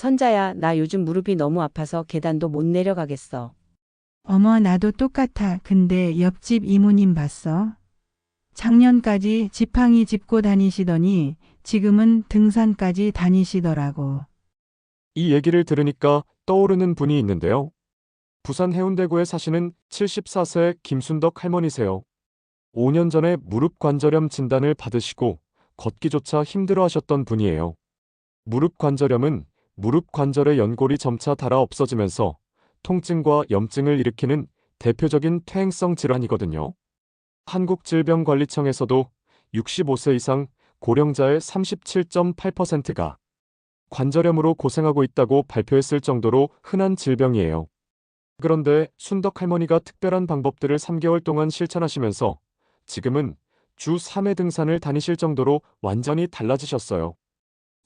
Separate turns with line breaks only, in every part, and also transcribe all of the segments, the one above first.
선자야, 나 요즘 무릎이 너무 아파서 계단도 못 내려가겠어.
어머, 나도 똑같아. 근데 옆집 이모님 봤어? 작년까지 지팡이 짚고 다니시더니 지금은 등산까지 다니시더라고.
이 얘기를 들으니까 떠오르는 분이 있는데요. 부산 해운대구에 사시는 74세 김순덕 할머니세요. 5년 전에 무릎 관절염 진단을 받으시고 걷기조차 힘들어 하셨던 분이에요. 무릎 관절염은 무릎 관절의 연골이 점차 닳아 없어지면서 통증과 염증을 일으키는 대표적인 퇴행성 질환이거든요. 한국질병관리청에서도 65세 이상 고령자의 37.8%가 관절염으로 고생하고 있다고 발표했을 정도로 흔한 질병이에요. 그런데 순덕 할머니가 특별한 방법들을 3개월 동안 실천하시면서 지금은 주 3회 등산을 다니실 정도로 완전히 달라지셨어요.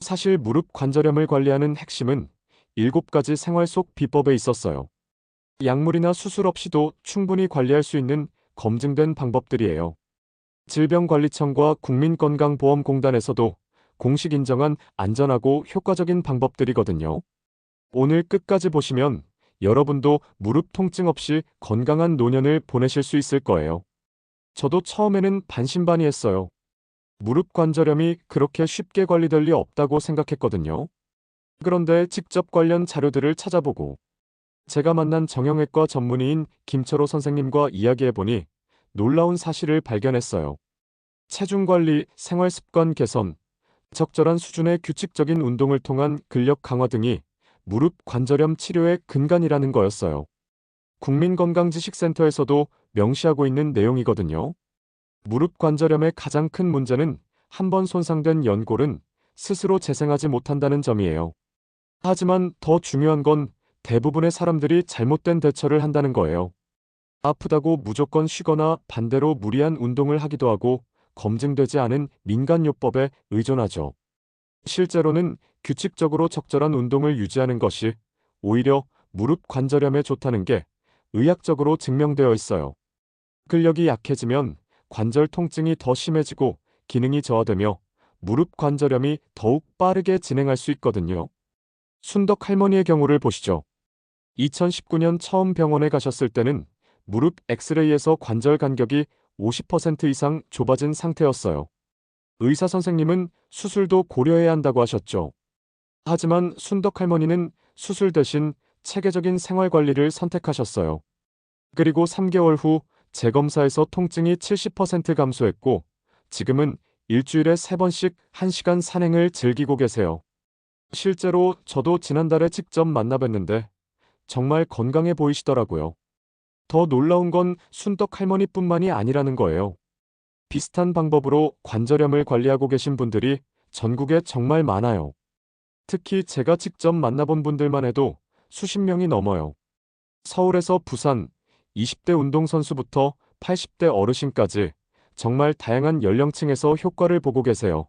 사실 무릎 관절염을 관리하는 핵심은 7가지 생활 속 비법에 있었어요. 약물이나 수술 없이도 충분히 관리할 수 있는 검증된 방법들이에요. 질병관리청과 국민건강보험공단에서도 공식 인정한 안전하고 효과적인 방법들이거든요. 오늘 끝까지 보시면 여러분도 무릎 통증 없이 건강한 노년을 보내실 수 있을 거예요. 저도 처음에는 반신반의했어요. 무릎 관절염이 그렇게 쉽게 관리될 리 없다고 생각했거든요. 그런데 직접 관련 자료들을 찾아보고 제가 만난 정형외과 전문의인 김철호 선생님과 이야기해보니 놀라운 사실을 발견했어요. 체중 관리, 생활 습관 개선, 적절한 수준의 규칙적인 운동을 통한 근력 강화 등이 무릎 관절염 치료의 근간이라는 거였어요. 국민건강지식센터에서도 명시하고 있는 내용이거든요. 무릎 관절염의 가장 큰 문제는 한 번 손상된 연골은 스스로 재생하지 못한다는 점이에요. 하지만 더 중요한 건 대부분의 사람들이 잘못된 대처를 한다는 거예요. 아프다고 무조건 쉬거나 반대로 무리한 운동을 하기도 하고 검증되지 않은 민간요법에 의존하죠. 실제로는 규칙적으로 적절한 운동을 유지하는 것이 오히려 무릎 관절염에 좋다는 게 의학적으로 증명되어 있어요. 근력이 약해지면 관절 통증이 더 심해지고 기능이 저하되며 무릎 관절염이 더욱 빠르게 진행할 수 있거든요. 순덕 할머니의 경우를 보시죠. 2019년 처음 병원에 가셨을 때는 무릎 엑스레이에서 관절 간격이 50% 이상 좁아진 상태였어요. 의사 선생님은 수술도 고려해야 한다고 하셨죠. 하지만 순덕 할머니는 수술 대신 체계적인 생활 관리를 선택하셨어요. 그리고 3개월 후 재검사에서 통증이 70% 감소했고 지금은 일주일에 3번씩 1시간 산행을 즐기고 계세요. 실제로 저도 지난달에 직접 만나뵀는데 정말 건강해 보이시더라고요. 더 놀라운 건 순덕 할머니뿐만이 아니라는 거예요. 비슷한 방법으로 관절염을 관리하고 계신 분들이 전국에 정말 많아요. 특히 제가 직접 만나본 분들만 해도 수십 명이 넘어요. 서울에서 부산, 20대 운동선수부터 80대 어르신까지 정말 다양한 연령층에서 효과를 보고 계세요.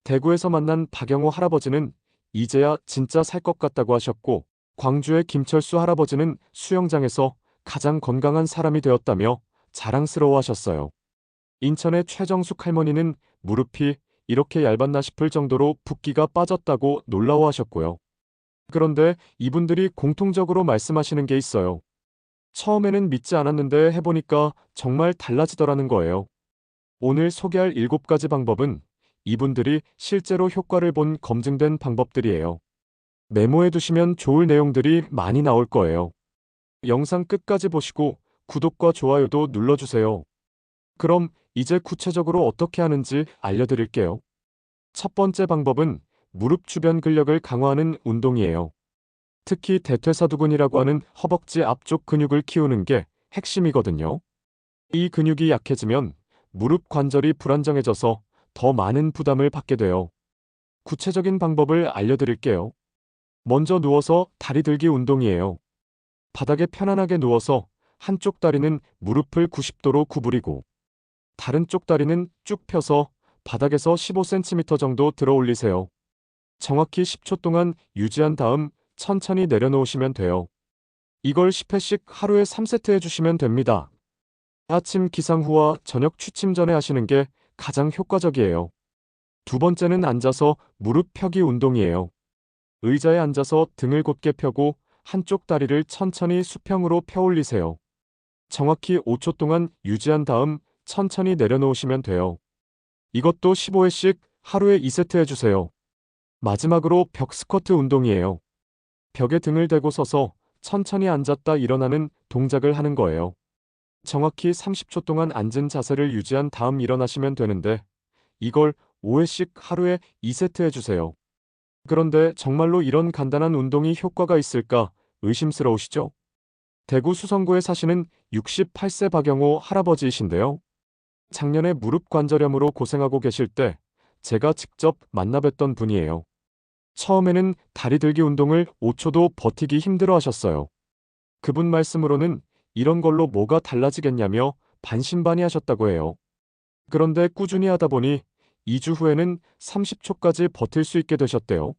대구에서 만난 박영호 할아버지는 이제야 진짜 살 것 같다고 하셨고, 광주의 김철수 할아버지는 수영장에서 가장 건강한 사람이 되었다며 자랑스러워 하셨어요. 인천의 최정숙 할머니는 무릎이 이렇게 얇았나 싶을 정도로 붓기가 빠졌다고 놀라워하셨고요. 그런데 이분들이 공통적으로 말씀하시는 게 있어요. 처음에는 믿지 않았는데 해보니까 정말 달라지더라는 거예요. 오늘 소개할 7가지 방법은 이분들이 실제로 효과를 본 검증된 방법들이에요. 메모해 두시면 좋을 내용들이 많이 나올 거예요. 영상 끝까지 보시고 구독과 좋아요도 눌러주세요. 그럼 이제 구체적으로 어떻게 하는지 알려드릴게요. 첫 번째 방법은 무릎 주변 근력을 강화하는 운동이에요. 특히 대퇴사두근이라고 하는 허벅지 앞쪽 근육을 키우는 게 핵심이거든요. 이 근육이 약해지면 무릎 관절이 불안정해져서 더 많은 부담을 받게 돼요. 구체적인 방법을 알려드릴게요. 먼저 누워서 다리 들기 운동이에요. 바닥에 편안하게 누워서 한쪽 다리는 무릎을 90도로 구부리고 다른 쪽 다리는 쭉 펴서 바닥에서 15cm 정도 들어 올리세요. 정확히 10초 동안 유지한 다음 천천히 내려놓으시면 돼요. 이걸 10회씩 하루에 3세트 해주시면 됩니다. 아침 기상 후와 저녁 취침 전에 하시는 게 가장 효과적이에요. 두 번째는 앉아서 무릎 펴기 운동이에요. 의자에 앉아서 등을 곧게 펴고 한쪽 다리를 천천히 수평으로 펴 올리세요. 정확히 5초 동안 유지한 다음 천천히 내려놓으시면 돼요. 이것도 15회씩 하루에 2세트 해주세요. 마지막으로 벽 스쿼트 운동이에요. 벽에 등을 대고 서서 천천히 앉았다 일어나는 동작을 하는 거예요. 정확히 30초 동안 앉은 자세를 유지한 다음 일어나시면 되는데 이걸 5회씩 하루에 2세트 해주세요. 그런데 정말로 이런 간단한 운동이 효과가 있을까 의심스러우시죠? 대구 수성구에 사시는 68세 박영호 할아버지이신데요. 작년에 무릎 관절염으로 고생하고 계실 때 제가 직접 만나 뵀던 분이에요. 처음에는 다리 들기 운동을 5초도 버티기 힘들어 하셨어요. 그분 말씀으로는 이런 걸로 뭐가 달라지겠냐며 반신반의 하셨다고 해요. 그런데 꾸준히 하다 보니 2주 후에는 30초까지 버틸 수 있게 되셨대요.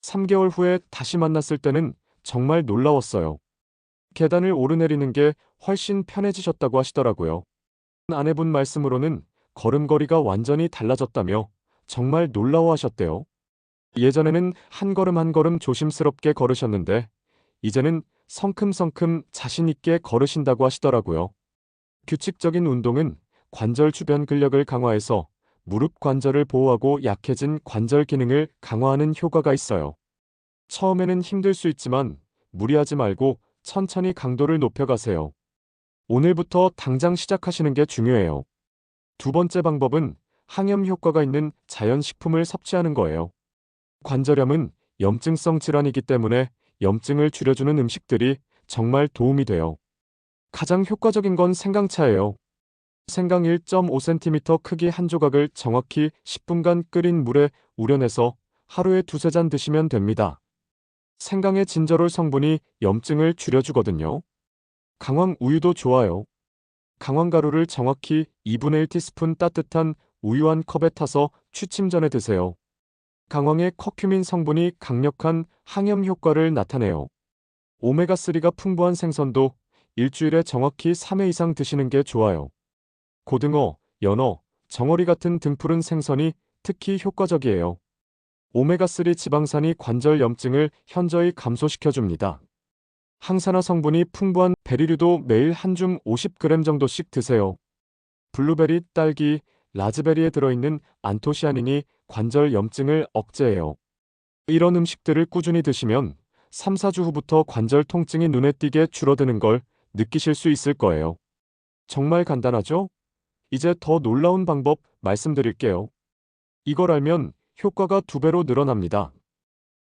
3개월 후에 다시 만났을 때는 정말 놀라웠어요. 계단을 오르내리는 게 훨씬 편해지셨다고 하시더라고요. 아내분 말씀으로는 걸음걸이가 완전히 달라졌다며 정말 놀라워하셨대요. 예전에는 한 걸음 한 걸음 조심스럽게 걸으셨는데 이제는 성큼성큼 자신 있게 걸으신다고 하시더라고요. 규칙적인 운동은 관절 주변 근력을 강화해서 무릎 관절을 보호하고 약해진 관절 기능을 강화하는 효과가 있어요. 처음에는 힘들 수 있지만 무리하지 말고 천천히 강도를 높여가세요. 오늘부터 당장 시작하시는 게 중요해요. 두 번째 방법은 항염 효과가 있는 자연식품을 섭취하는 거예요. 관절염은 염증성 질환이기 때문에 염증을 줄여주는 음식들이 정말 도움이 돼요. 가장 효과적인 건 생강차예요. 생강 1.5cm 크기 한 조각을 정확히 10분간 끓인 물에 우려내서 하루에 2~3잔 드시면 됩니다. 생강의 진저롤 성분이 염증을 줄여주거든요. 강황 우유도 좋아요. 강황가루를 정확히 2분의 1티스푼 따뜻한 우유 한 컵에 타서 취침 전에 드세요. 강황의 커큐민 성분이 강력한 항염 효과를 나타내요. 오메가3가 풍부한 생선도 일주일에 정확히 3회 이상 드시는 게 좋아요. 고등어, 연어, 정어리 같은 등푸른 생선이 특히 효과적이에요. 오메가3 지방산이 관절 염증을 현저히 감소시켜줍니다. 항산화 성분이 풍부한 베리류도 매일 한 줌 50g 정도씩 드세요. 블루베리, 딸기, 라즈베리에 들어있는 안토시아닌이 관절 염증을 억제해요. 이런 음식들을 꾸준히 드시면 3~4주 후부터 관절 통증이 눈에 띄게 줄어드는 걸 느끼실 수 있을 거예요. 정말 간단하죠? 이제 더 놀라운 방법 말씀드릴게요. 이걸 알면 효과가 2배로 늘어납니다.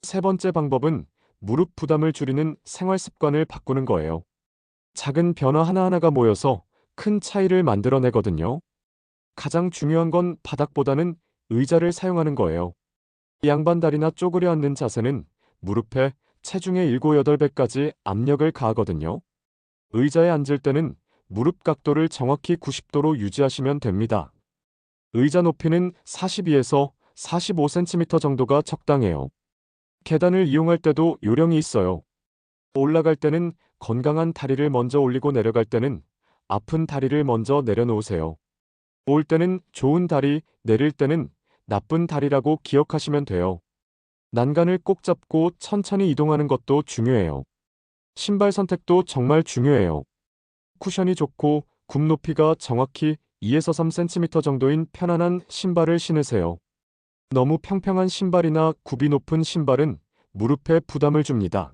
세 번째 방법은 무릎 부담을 줄이는 생활 습관을 바꾸는 거예요. 작은 변화 하나하나가 모여서 큰 차이를 만들어내거든요. 가장 중요한 건 바닥보다는 의자를 사용하는 거예요. 양반다리나 쪼그려 앉는 자세는 무릎에 체중의 7~8배까지 압력을 가하거든요. 의자에 앉을 때는 무릎 각도를 정확히 90도로 유지하시면 됩니다. 의자 높이는 42에서 45cm 정도가 적당해요. 계단을 이용할 때도 요령이 있어요. 올라갈 때는 건강한 다리를 먼저 올리고 내려갈 때는 아픈 다리를 먼저 내려놓으세요. 올 때는 좋은 다리, 내릴 때는 나쁜 다리라고 기억하시면 돼요. 난간을 꼭 잡고 천천히 이동하는 것도 중요해요. 신발 선택도 정말 중요해요. 쿠션이 좋고 굽 높이가 정확히 2에서 3cm 정도인 편안한 신발을 신으세요. 너무 평평한 신발이나 굽이 높은 신발은 무릎에 부담을 줍니다.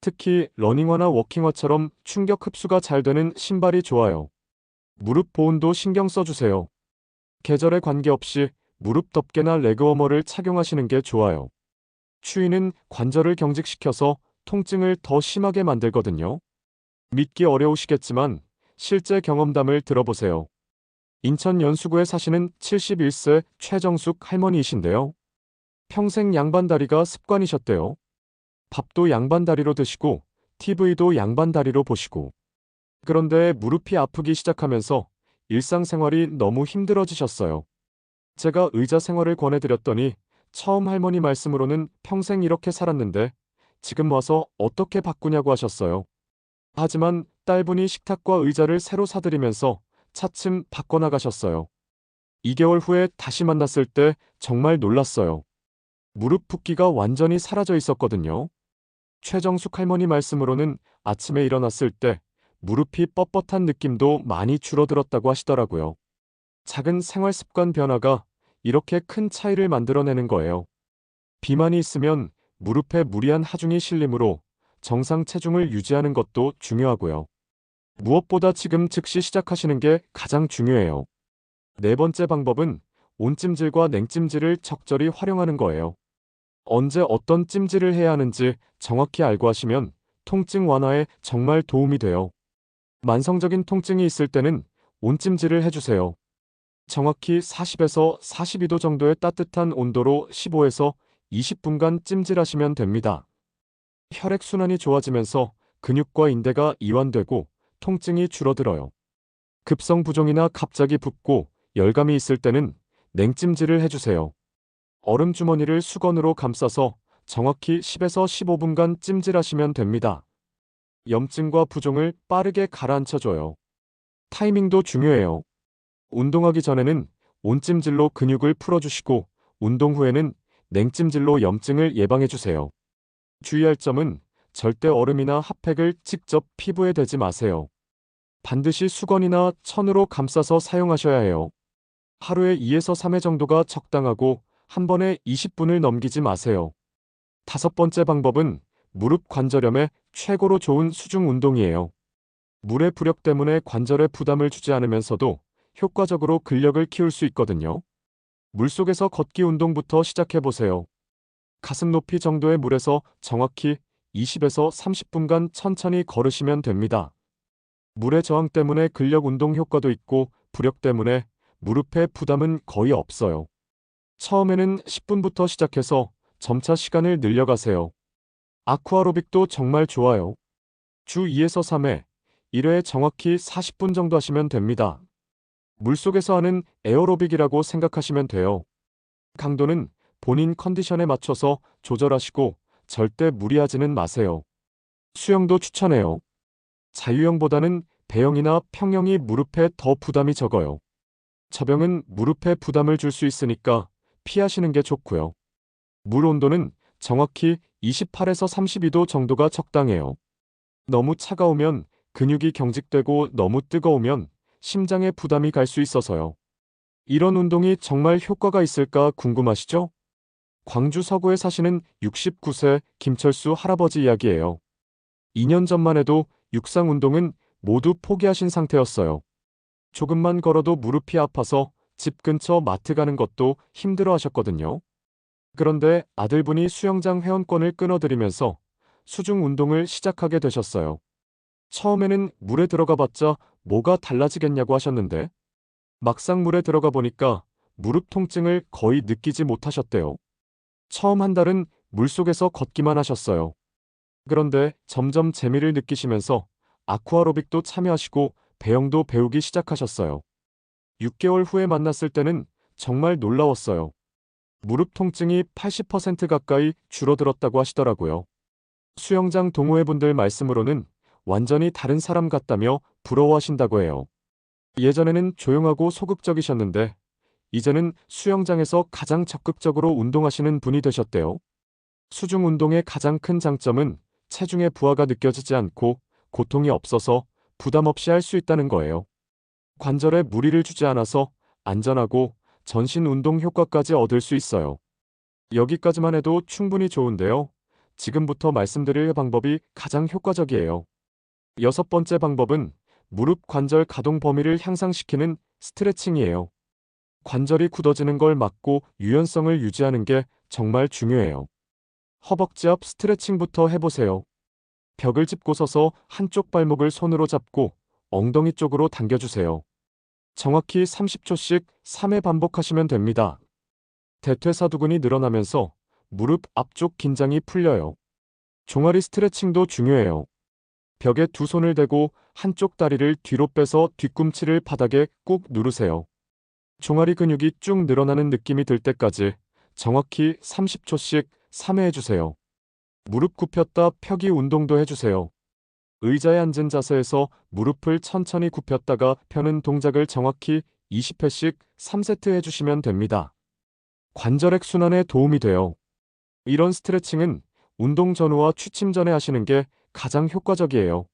특히 러닝화나 워킹화처럼 충격 흡수가 잘 되는 신발이 좋아요. 무릎 보온도 신경 써주세요. 계절에 관계없이 무릎 덮개나 레그워머를 착용하시는 게 좋아요. 추위는 관절을 경직시켜서 통증을 더 심하게 만들거든요. 믿기 어려우시겠지만 실제 경험담을 들어보세요. 인천 연수구에 사시는 71세 최정숙 할머니이신데요. 평생 양반다리가 습관이셨대요. 밥도 양반다리로 드시고 TV도 양반다리로 보시고. 그런데 무릎이 아프기 시작하면서 일상생활이 너무 힘들어지셨어요. 제가 의자 생활을 권해드렸더니 처음 할머니 말씀으로는 평생 이렇게 살았는데 지금 와서 어떻게 바꾸냐고 하셨어요. 하지만 딸분이 식탁과 의자를 새로 사드리면서 차츰 바꿔나가셨어요. 2개월 후에 다시 만났을 때 정말 놀랐어요. 무릎 붓기가 완전히 사라져 있었거든요. 최정숙 할머니 말씀으로는 아침에 일어났을 때 무릎이 뻣뻣한 느낌도 많이 줄어들었다고 하시더라고요. 작은 생활 습관 변화가 이렇게 큰 차이를 만들어내는 거예요. 비만이 있으면 무릎에 무리한 하중이 실리므로 정상 체중을 유지하는 것도 중요하고요. 무엇보다 지금 즉시 시작하시는 게 가장 중요해요. 네 번째 방법은 온찜질과 냉찜질을 적절히 활용하는 거예요. 언제 어떤 찜질을 해야 하는지 정확히 알고 하시면 통증 완화에 정말 도움이 돼요. 만성적인 통증이 있을 때는 온찜질을 해주세요. 정확히 40에서 42도 정도의 따뜻한 온도로 15에서 20분간 찜질하시면 됩니다. 혈액순환이 좋아지면서 근육과 인대가 이완되고 통증이 줄어들어요. 급성 부종이나 갑자기 붓고 열감이 있을 때는 냉찜질을 해주세요. 얼음 주머니를 수건으로 감싸서 정확히 10에서 15분간 찜질하시면 됩니다. 염증과 부종을 빠르게 가라앉혀줘요. 타이밍도 중요해요. 운동하기 전에는 온찜질로 근육을 풀어주시고 운동 후에는 냉찜질로 염증을 예방해주세요. 주의할 점은 절대 얼음이나 핫팩을 직접 피부에 대지 마세요. 반드시 수건이나 천으로 감싸서 사용하셔야 해요. 하루에 2에서 3회 정도가 적당하고 한 번에 20분을 넘기지 마세요. 다섯 번째 방법은 무릎 관절염에 최고로 좋은 수중 운동이에요. 물의 부력 때문에 관절에 부담을 주지 않으면서도 효과적으로 근력을 키울 수 있거든요. 물속에서 걷기 운동부터 시작해보세요. 가슴 높이 정도의 물에서 정확히 20에서 30분간 천천히 걸으시면 됩니다. 물의 저항 때문에 근력 운동 효과도 있고 부력 때문에 무릎에 부담은 거의 없어요. 처음에는 10분부터 시작해서 점차 시간을 늘려가세요. 아쿠아로빅도 정말 좋아요. 주 2에서 3회, 1회에 정확히 40분 정도 하시면 됩니다. 물속에서 하는 에어로빅이라고 생각하시면 돼요. 강도는 본인 컨디션에 맞춰서 조절하시고 절대 무리하지는 마세요. 수영도 추천해요. 자유형보다는 배영이나 평영이 무릎에 더 부담이 적어요. 저병은 무릎에 부담을 줄 수 있으니까 피하시는 게 좋고요. 물 온도는 정확히 28에서 32도 정도가 적당해요. 너무 차가우면 근육이 경직되고 너무 뜨거우면 심장에 부담이 갈 수 있어서요. 이런 운동이 정말 효과가 있을까 궁금하시죠? 광주 서구에 사시는 69세 김철수 할아버지 이야기예요. 2년 전만 해도 육상 운동은 모두 포기하신 상태였어요. 조금만 걸어도 무릎이 아파서 집 근처 마트 가는 것도 힘들어 하셨거든요. 그런데 아들분이 수영장 회원권을 끊어드리면서 수중 운동을 시작하게 되셨어요. 처음에는 물에 들어가 봤자 뭐가 달라지겠냐고 하셨는데 막상 물에 들어가 보니까 무릎 통증을 거의 느끼지 못하셨대요. 처음 한 달은 물속에서 걷기만 하셨어요. 그런데 점점 재미를 느끼시면서 아쿠아로빅도 참여하시고 배영도 배우기 시작하셨어요. 6개월 후에 만났을 때는 정말 놀라웠어요. 무릎 통증이 80% 가까이 줄어들었다고 하시더라고요. 수영장 동호회분들 말씀으로는 완전히 다른 사람 같다며 부러워하신다고 해요. 예전에는 조용하고 소극적이셨는데 이제는 수영장에서 가장 적극적으로 운동하시는 분이 되셨대요. 수중 운동의 가장 큰 장점은 체중의 부하가 느껴지지 않고 고통이 없어서 부담 없이 할 수 있다는 거예요. 관절에 무리를 주지 않아서 안전하고 전신 운동 효과까지 얻을 수 있어요. 여기까지만 해도 충분히 좋은데요. 지금부터 말씀드릴 방법이 가장 효과적이에요. 여섯 번째 방법은 무릎 관절 가동 범위를 향상시키는 스트레칭이에요. 관절이 굳어지는 걸 막고 유연성을 유지하는 게 정말 중요해요. 허벅지 앞 스트레칭부터 해보세요. 벽을 짚고 서서 한쪽 발목을 손으로 잡고 엉덩이 쪽으로 당겨주세요. 정확히 30초씩 3회 반복하시면 됩니다. 대퇴사두근이 늘어나면서 무릎 앞쪽 긴장이 풀려요. 종아리 스트레칭도 중요해요. 벽에 두 손을 대고 한쪽 다리를 뒤로 빼서 뒤꿈치를 바닥에 꾹 누르세요. 종아리 근육이 쭉 늘어나는 느낌이 들 때까지 정확히 30초씩 3회 해주세요. 무릎 굽혔다 펴기 운동도 해주세요. 의자에 앉은 자세에서 무릎을 천천히 굽혔다가 펴는 동작을 정확히 20회씩 3세트 해주시면 됩니다. 관절액 순환에 도움이 돼요. 이런 스트레칭은 운동 전후와 취침 전에 하시는 게 가장 효과적이에요.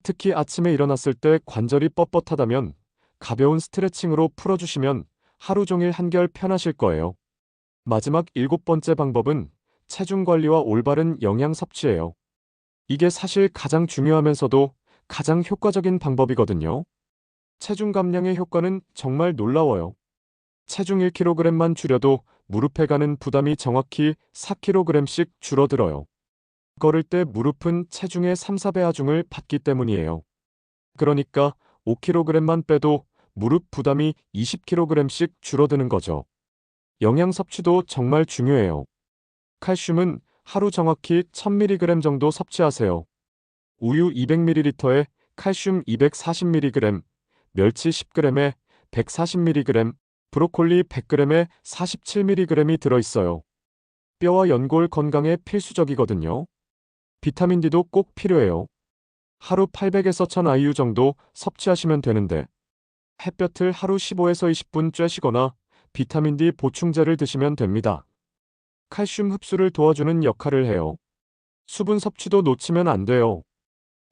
특히 아침에 일어났을 때 관절이 뻣뻣하다면 가벼운 스트레칭으로 풀어주시면 하루 종일 한결 편하실 거예요. 마지막 7번째 방법은 체중 관리와 올바른 영양 섭취예요. 이게 사실 가장 중요하면서도 가장 효과적인 방법이거든요. 체중 감량의 효과는 정말 놀라워요. 체중 1kg만 줄여도 무릎에 가는 부담이 정확히 4kg씩 줄어들어요. 걸을 때 무릎은 체중의 3, 4배 하중을 받기 때문이에요. 그러니까 5kg만 빼도 무릎 부담이 20kg씩 줄어드는 거죠. 영양 섭취도 정말 중요해요. 칼슘은 하루 정확히 1000mg 정도 섭취하세요. 우유 200ml에 칼슘 240mg, 멸치 10g에 140mg, 브로콜리 100g에 47mg이 들어있어요. 뼈와 연골 건강에 필수적이거든요. 비타민 D도 꼭 필요해요. 하루 800에서 1000 IU 정도 섭취하시면 되는데 햇볕을 하루 15에서 20분 쬐시거나 비타민 D 보충제를 드시면 됩니다. 칼슘 흡수를 도와주는 역할을 해요. 수분 섭취도 놓치면 안 돼요.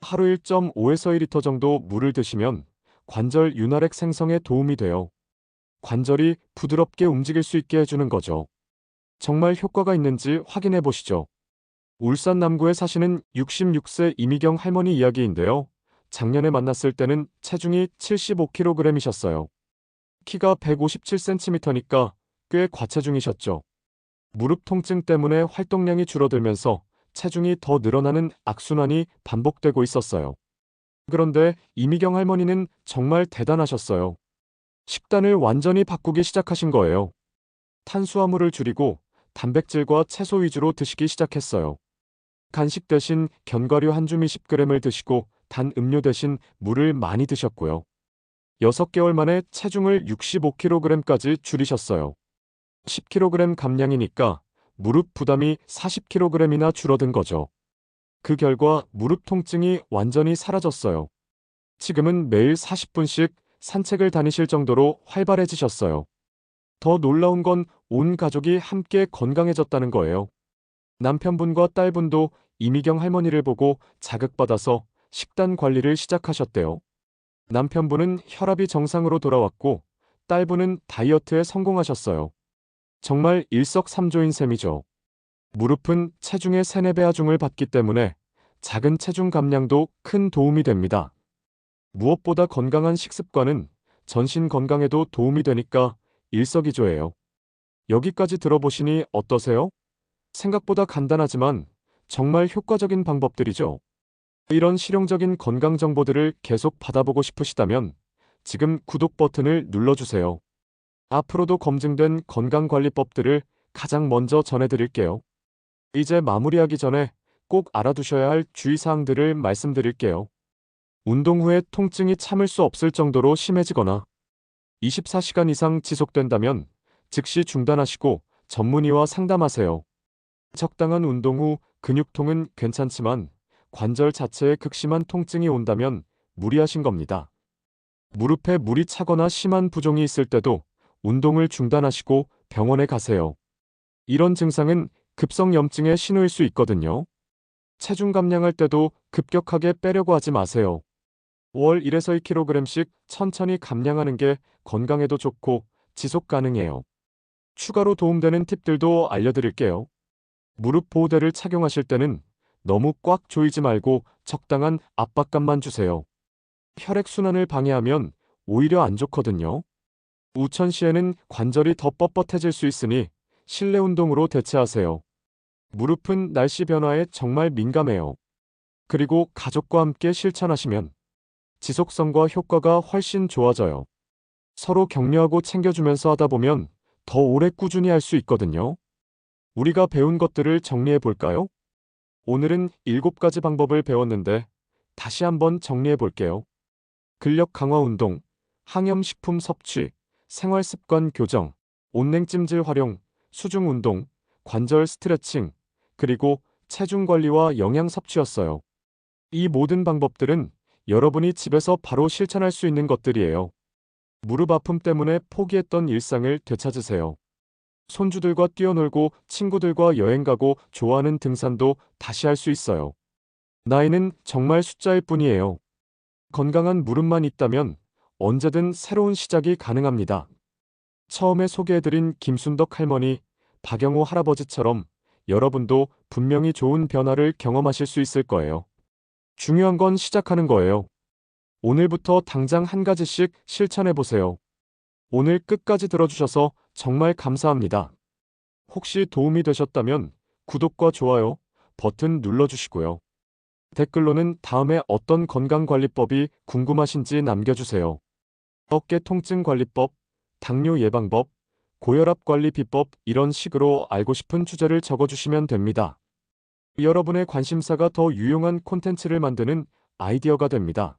하루 1.5에서 2리터 정도 물을 드시면 관절 윤활액 생성에 도움이 돼요. 관절이 부드럽게 움직일 수 있게 해주는 거죠. 정말 효과가 있는지 확인해 보시죠. 울산 남구에 사시는 66세 이미경 할머니 이야기인데요. 작년에 만났을 때는 체중이 75kg이셨어요. 키가 157cm니까 꽤 과체중이셨죠. 무릎 통증 때문에 활동량이 줄어들면서 체중이 더 늘어나는 악순환이 반복되고 있었어요. 그런데 이미경 할머니는 정말 대단하셨어요. 식단을 완전히 바꾸기 시작하신 거예요. 탄수화물을 줄이고 단백질과 채소 위주로 드시기 시작했어요. 간식 대신 견과류 한 줌 20g을 드시고 단 음료 대신 물을 많이 드셨고요. 6개월 만에 체중을 65kg까지 줄이셨어요. 10kg 감량이니까 무릎 부담이 40kg이나 줄어든 거죠. 그 결과 무릎 통증이 완전히 사라졌어요. 지금은 매일 40분씩 산책을 다니실 정도로 활발해지셨어요. 더 놀라운 건 온 가족이 함께 건강해졌다는 거예요. 남편분과 딸분도 이미경 할머니를 보고 자극받아서 식단 관리를 시작하셨대요. 남편분은 혈압이 정상으로 돌아왔고 딸분은 다이어트에 성공하셨어요. 정말 일석삼조인 셈이죠. 무릎은 체중의 3, 4배 하중을 받기 때문에 작은 체중 감량도 큰 도움이 됩니다. 무엇보다 건강한 식습관은 전신 건강에도 도움이 되니까 일석이조예요. 여기까지 들어보시니 어떠세요? 생각보다 간단하지만 정말 효과적인 방법들이죠. 이런 실용적인 건강 정보들을 계속 받아보고 싶으시다면 지금 구독 버튼을 눌러주세요. 앞으로도 검증된 건강관리법들을 가장 먼저 전해드릴게요. 이제 마무리하기 전에 꼭 알아두셔야 할 주의사항들을 말씀드릴게요. 운동 후에 통증이 참을 수 없을 정도로 심해지거나 24시간 이상 지속된다면 즉시 중단하시고 전문의와 상담하세요. 적당한 운동 후 근육통은 괜찮지만 관절 자체에 극심한 통증이 온다면 무리하신 겁니다. 무릎에 물이 차거나 심한 부종이 있을 때도 운동을 중단하시고 병원에 가세요. 이런 증상은 급성염증의 신호일 수 있거든요. 체중 감량할 때도 급격하게 빼려고 하지 마세요. 월 1에서 2kg씩 천천히 감량하는 게 건강에도 좋고 지속 가능해요. 추가로 도움되는 팁들도 알려드릴게요. 무릎 보호대를 착용하실 때는 너무 꽉 조이지 말고 적당한 압박감만 주세요. 혈액순환을 방해하면 오히려 안 좋거든요. 우천 시에는 관절이 더 뻣뻣해질 수 있으니 실내 운동으로 대체하세요. 무릎은 날씨 변화에 정말 민감해요. 그리고 가족과 함께 실천하시면 지속성과 효과가 훨씬 좋아져요. 서로 격려하고 챙겨주면서 하다 보면 더 오래 꾸준히 할 수 있거든요. 우리가 배운 것들을 정리해 볼까요? 오늘은 7가지 방법을 배웠는데 다시 한번 정리해 볼게요. 근력 강화 운동, 항염식품 섭취, 생활습관 교정, 온냉찜질 활용, 수중 운동, 관절 스트레칭, 그리고 체중 관리와 영양 섭취였어요. 이 모든 방법들은 여러분이 집에서 바로 실천할 수 있는 것들이에요. 무릎 아픔 때문에 포기했던 일상을 되찾으세요. 손주들과 뛰어놀고 친구들과 여행 가고 좋아하는 등산도 다시 할 수 있어요. 나이는 정말 숫자일 뿐이에요. 건강한 무릎만 있다면 언제든 새로운 시작이 가능합니다. 처음에 소개해드린 김순덕 할머니, 박영호 할아버지처럼 여러분도 분명히 좋은 변화를 경험하실 수 있을 거예요. 중요한 건 시작하는 거예요. 오늘부터 당장 한 가지씩 실천해보세요. 오늘 끝까지 들어주셔서 정말 감사합니다. 혹시 도움이 되셨다면 구독과 좋아요 버튼 눌러주시고요. 댓글로는 다음에 어떤 건강관리법이 궁금하신지 남겨주세요. 어깨 통증 관리법, 당뇨 예방법, 고혈압 관리 비법 이런 식으로 알고 싶은 주제를 적어주시면 됩니다. 여러분의 관심사가 더 유용한 콘텐츠를 만드는 아이디어가 됩니다.